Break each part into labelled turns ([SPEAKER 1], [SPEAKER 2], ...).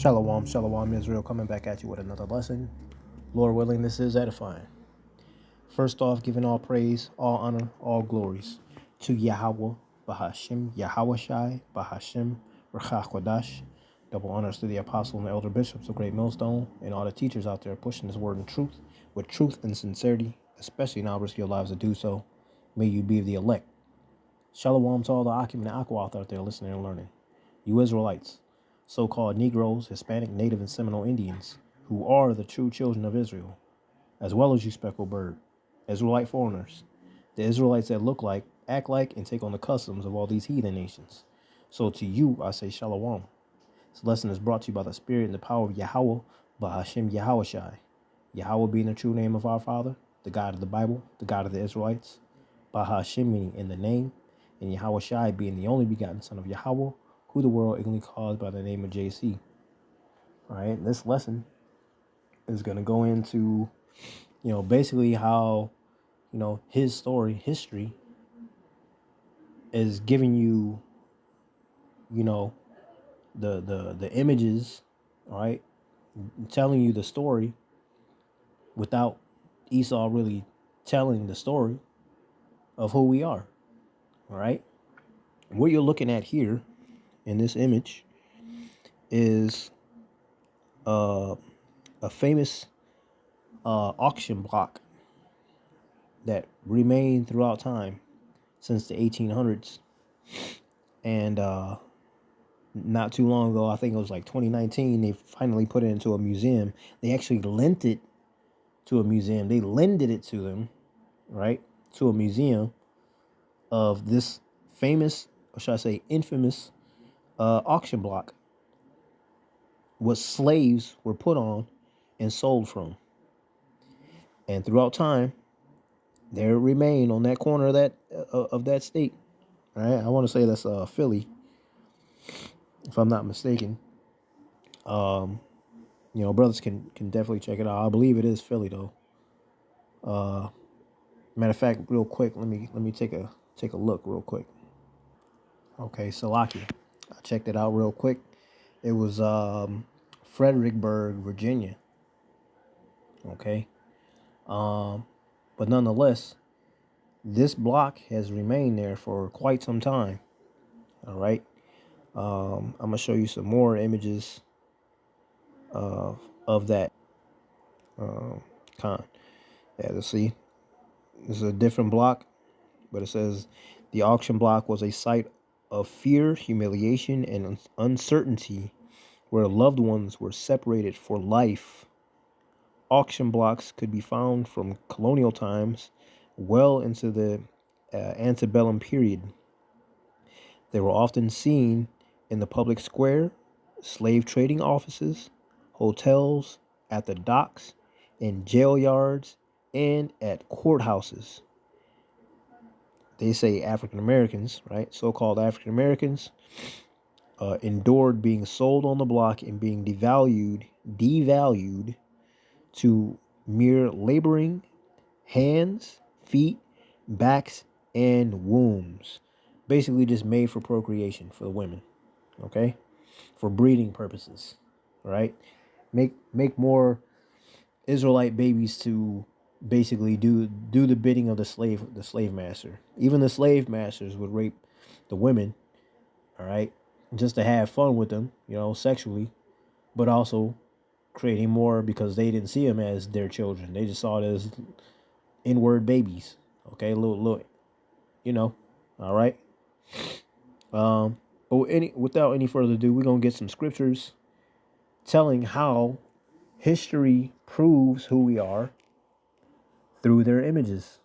[SPEAKER 1] Shalom, shalom, Israel, coming back at you with another lesson. Lord willing, this is edifying. First off, giving all praise, all honor, all glories to Yahweh, Bahashim, Yahweh Shai, Bahashim, Rachach Kodash. Double honors to the apostle and the elder bishops of Great Millstone and all the teachers out there pushing this word in truth, with truth and sincerity, especially now risk your lives to do so. May you be the elect. Shalom to all the Akim and Akwath out there listening and learning. You Israelites, so-called Negroes, Hispanic, Native, and Seminole Indians, who are the true children of Israel, as well as you speckled bird, Israelite foreigners, the Israelites that look like, act like, and take on the customs of all these heathen nations. So to you, I say Shalom. This lesson is brought to you by the Spirit and the power of Yahweh, Bahashim Yahweh Shai. Yahweh being the true name of our Father, the God of the Bible, the God of the Israelites, Bahashim meaning in the name, and Yahweh Shai being the only begotten Son of Yahweh, who the world ignorantly calls by the name of JC. All right, this lesson is going to go into, basically how, his story, history, is giving you, the images, all right, telling you the story without Esau really telling the story of who we are. All right, what you're looking at here in this image is a famous auction block that remained throughout time since the 1800s. And not too long ago, I think it was like 2019, they finally put it into a museum. They actually lent it to a museum. They lended it to them, right, to a museum of this famous, or should I say infamous, auction block, what slaves were put on and sold from. And throughout time, there remain on that corner of that state. All right, I want to say that's Philly, if I'm not mistaken. Brothers can definitely check it out. I believe it is Philly though. Matter of fact, real quick, let me take a look real quick. Okay, Salakia. I checked it out real quick. It was Fredericksburg, Virginia. Okay. But nonetheless, this block has remained there for quite some time. All right. I'm gonna show you some more images of that. Let's see. This is a different block, but it says the auction block was a site of fear, humiliation, and uncertainty, where loved ones were separated for life. Auction blocks could be found from colonial times well into the antebellum period. They were often seen in the public square, slave trading offices, hotels, at the docks, in jail yards, and at courthouses. They say African Americans, right? So-called African Americans endured being sold on the block and being devalued to mere laboring hands, feet, backs, and wombs. Basically just made for procreation for the women, okay? For breeding purposes, right? Make more Israelite babies to basically do the bidding of the slave master. Even the slave masters would rape the women, all right, just to have fun with them, sexually, but also creating more because they didn't see them as their children. They just saw it as inward babies. Okay, little, all right. But without any further ado, we're gonna get some scriptures telling how history proves who we are through their images,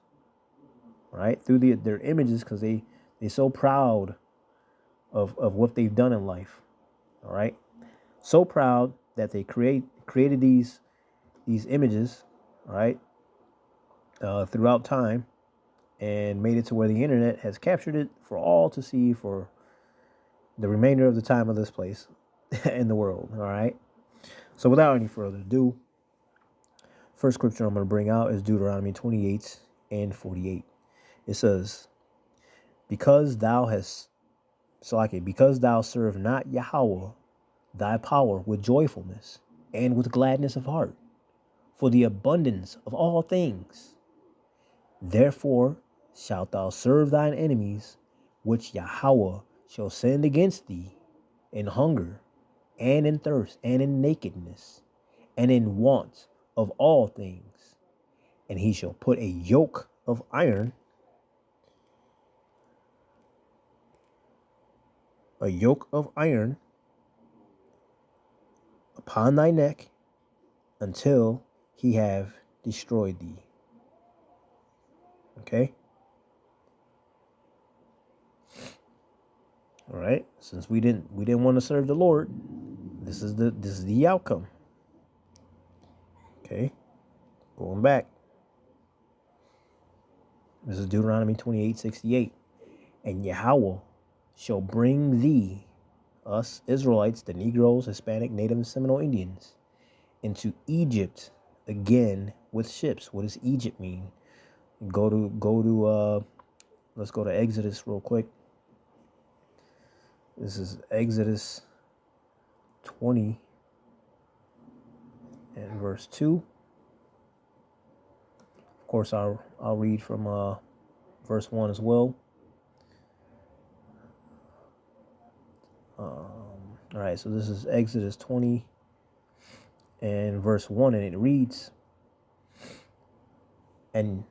[SPEAKER 1] right? Through their images, because they're so proud of what they've done in life, all right? So proud that they created these images, all right, throughout time, and made it to where the internet has captured it for all to see for the remainder of the time of this place in the world, all right? So without any further ado, first scripture I'm going to bring out is Deuteronomy 28 and 48. It says, because thou serve not Yahweh, thy power with joyfulness and with gladness of heart, for the abundance of all things. Therefore shalt thou serve thine enemies, which Yahweh shall send against thee, in hunger, and in thirst, and in nakedness, and in want of all things. And he shall put a yoke of iron, upon thy neck, until he have destroyed thee. Okay? All right. Since we didn't want to serve the Lord, this is the outcome. Okay? Going back. This is Deuteronomy 28:68. And Yahweh shall bring thee, us Israelites, the Negroes, Hispanic, Native, and Seminole Indians, into Egypt again with ships. What does Egypt mean? Let's go to Exodus real quick. This is Exodus 20 and verse 2. Of course, I'll read from verse 1 as well. All right, so this is Exodus 20 and verse 1, and it reads, And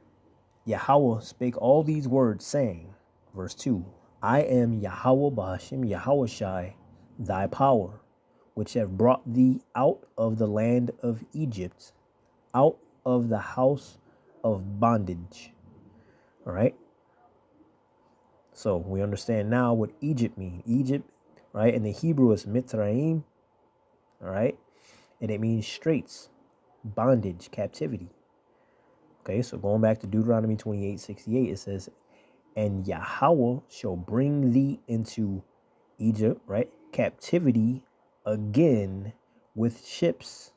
[SPEAKER 1] Yahweh spake all these words, saying, verse 2, I am Yahweh Bahashim Yahushai, thy power, which have brought thee out of the land of Egypt, out of the house of bondage. All right. So we understand now what Egypt means. Egypt, right, in the Hebrew is Mitzrayim, all right, and it means straits, bondage, captivity. Okay, so going back to Deuteronomy 28:68, it says, and Yahweh shall bring thee into Egypt, right, captivity again with ships.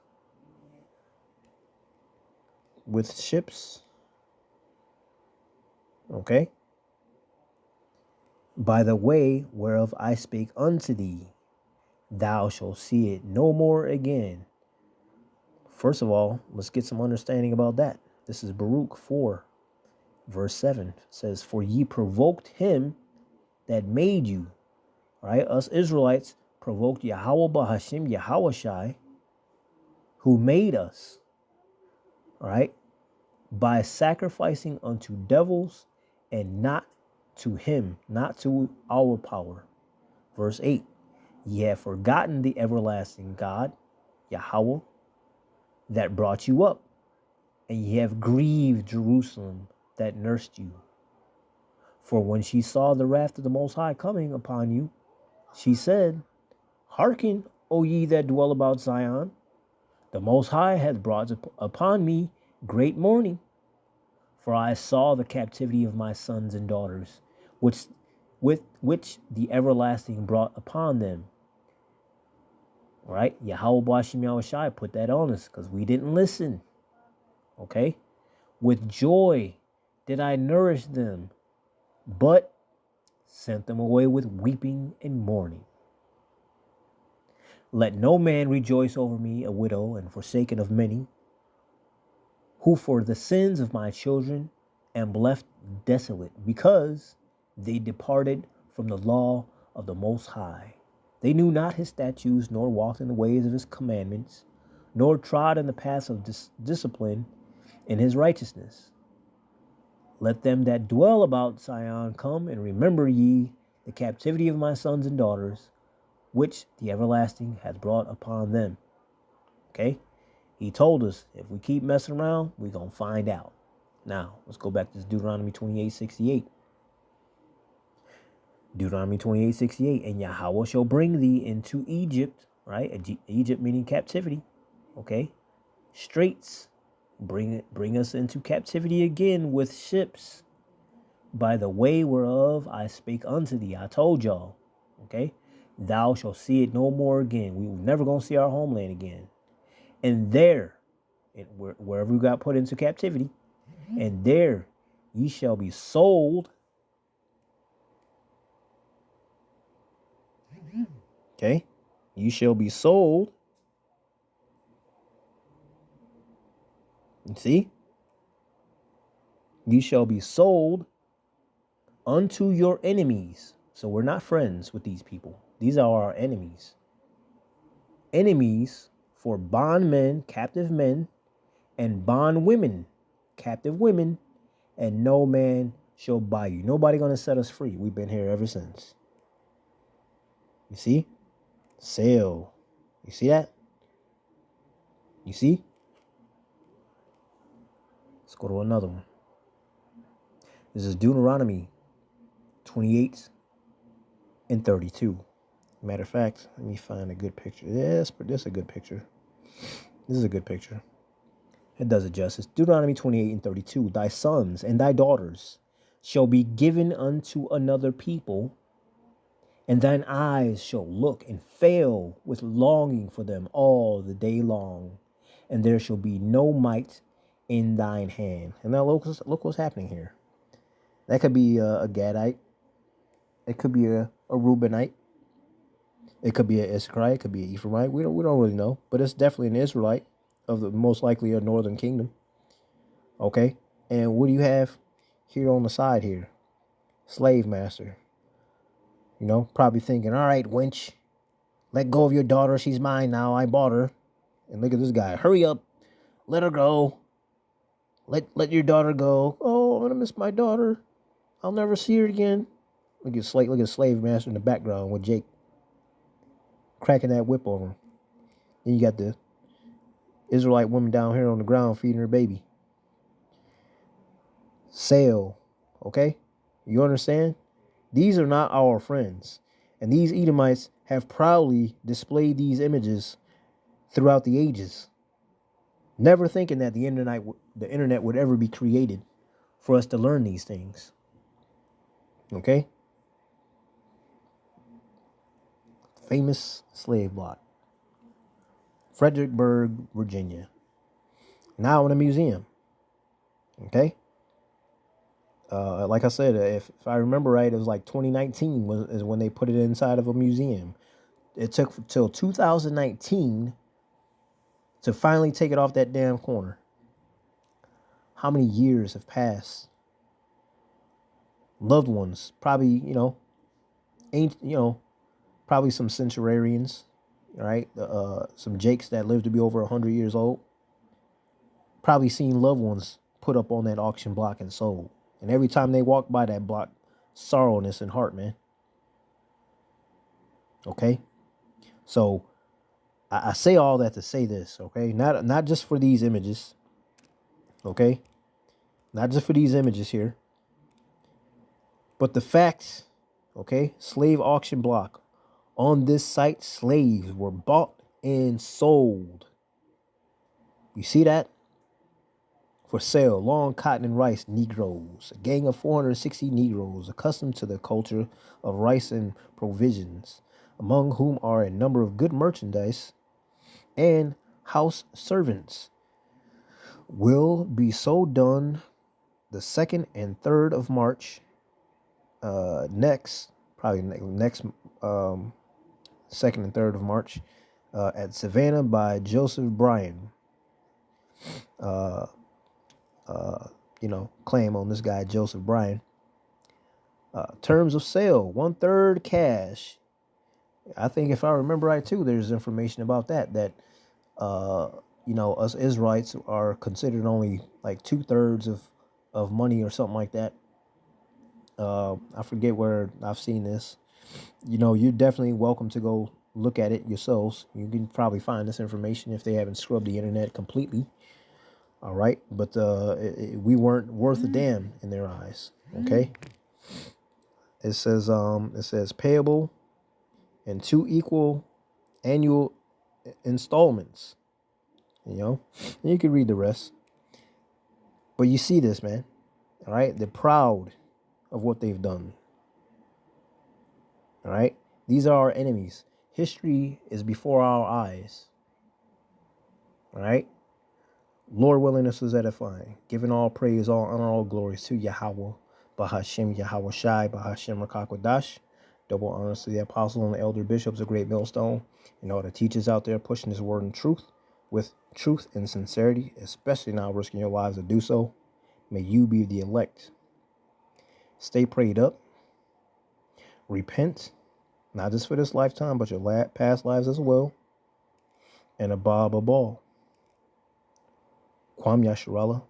[SPEAKER 1] Okay, by the way whereof I spake unto thee, thou shalt see it no more again. First of all, let's get some understanding about that. This is Baruch 4, verse 7. It says, for ye provoked him that made you. All right, us Israelites provoked Yahweh Bahashim Yahushai, who made us. All right, by sacrificing unto devils and not to him, not to our power. Verse 8, ye have forgotten the everlasting God, Yahweh, that brought you up, and ye have grieved Jerusalem that nursed you. For when she saw the wrath of the Most High coming upon you, she said, hearken, O ye that dwell about Zion, the Most High hath brought upon me great mourning. For I saw the captivity of my sons and daughters, which the everlasting brought upon them. All right, Yahweh Bashim Yahushai put that on us because we didn't listen. Okay, with joy did I nourish them, but sent them away with weeping and mourning. Let no man rejoice over me, a widow and forsaken of many, who for the sins of my children am left desolate, because they departed from the law of the Most High. They knew not his statutes, nor walked in the ways of his commandments, nor trod in the paths of discipline in his righteousness. Let them that dwell about Zion come and remember ye the captivity of my sons and daughters, which the everlasting hath brought upon them. Okay? He told us if we keep messing around, we're going to find out. Now, let's go back to Deuteronomy 28:68. Deuteronomy 28:68. And Yahweh shall bring thee into Egypt, right? Egypt meaning captivity. Okay? Straits. Bring us into captivity again with ships, by the way whereof I spake unto thee. I told y'all. Okay? Thou shalt see it no more again. We were never going to see our homeland again. And there, wherever we got put into captivity, and there ye shall be sold. Okay? You shall be sold. See? You shall be sold unto your enemies. So we're not friends with these people. These are our enemies. Enemies for bondmen, captive men, and bondwomen, captive women, and no man shall buy you. Nobody gonna set us free. We've been here ever since. You see? Sale. You see that? You see? Let's go to another one. This is Deuteronomy 28 and 32. Matter of fact, let me find a good picture. Yes, but this is a good picture. This is a good picture. It does it justice. Deuteronomy 28 and 32. Thy sons and thy daughters shall be given unto another people, and thine eyes shall look and fail with longing for them all the day long, and there shall be no might in thine hand. And now look what's happening here. That could be a Gadite. It could be a Reubenite. It could be an Issacharite. It could be an Ephraimite. We don't really know, but it's definitely an Israelite of the most likely a northern kingdom. Okay, and what do you have here on the side here? Slave master. You know, probably thinking, all right, wench, let go of your daughter. She's mine now. I bought her. And look at this guy. Hurry up. Let her go. Let your daughter go. Oh, I'm gonna miss my daughter. I'll never see her again. Look at slave master in the background with Jake cracking that whip over him. Then you got the Israelite woman down here on the ground feeding her baby. Sale. Okay? You understand? These are not our friends. And these Edomites have proudly displayed these images throughout the ages, never thinking that the internet would ever be created for us to learn these things. Okay? Famous slave block. Fredericksburg, Virginia. Now in a museum. Okay? Like I said, if I remember right, it was like 2019 is when they put it inside of a museum. It took till 2019 to finally take it off that damn corner. How many years have passed? Loved ones, probably, probably some centenarians, right? Some Jakes that lived to be over 100 years old. Probably seen loved ones put up on that auction block and sold. And every time they walk by that block, sorrowness in heart, man. Okay? So, I say all that to say this, okay? Not just for these images, okay? Not just for these images here. But the facts, okay? Slave auction block. On this site, slaves were bought and sold. You see that? For sale, long cotton and rice Negroes, a gang of 460 Negroes accustomed to the culture of rice and provisions, among whom are a number of good merchandise and house servants, will be so done the 2nd and 3rd of March, next 2nd and 3rd of March, at Savannah by Joseph Bryan. Claim on this guy, Joseph Bryan. Terms of sale, 1/3 cash. I think if I remember right too, there's information about that us Israelites are considered only like 2/3 of money or something like that. I forget where I've seen this. You're definitely welcome to go look at it yourselves. You can probably find this information if they haven't scrubbed the internet completely. All right, but we weren't worth a damn in their eyes. Okay. It says payable in 2 equal annual installments. And you can read the rest. But you see this, man. All right, they're proud of what they've done. All right, these are our enemies. History is before our eyes. All right. Lord willing, this was edifying. Giving all praise, all honor, all glories to Yahweh, Bahashem, Yahweh Shai, Bahashem Rakakwadash. Double honors to the apostle and the elder bishops of Great Millstone and all the teachers out there pushing this word in truth with truth and sincerity, especially now risking your lives to do so. May you be the elect. Stay prayed up. Repent, not just for this lifetime, but your past lives as well. And Abba Babal. Kwam Yasharallah.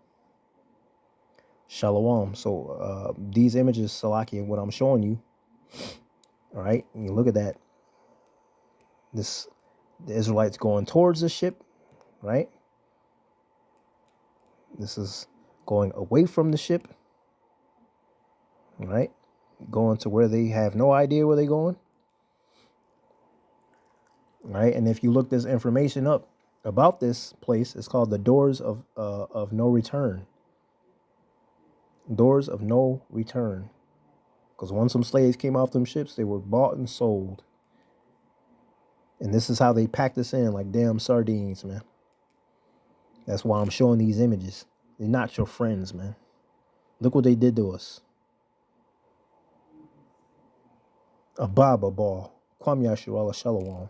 [SPEAKER 1] Shalom. So these images, Salaki, what I'm showing you, all right, and you look at that. The Israelites going towards the ship, right? This is going away from the ship, right? Going to where they have no idea where they're going, right? And if you look this information up about this place, it's called the Doors of No Return. Doors of No Return. Because once some slaves came off them ships, they were bought and sold. And this is how they packed us in like damn sardines, man. That's why I'm showing these images. They're not your friends, man. Look what they did to us. Abba Babal. Kwam Yasharallah Shalom.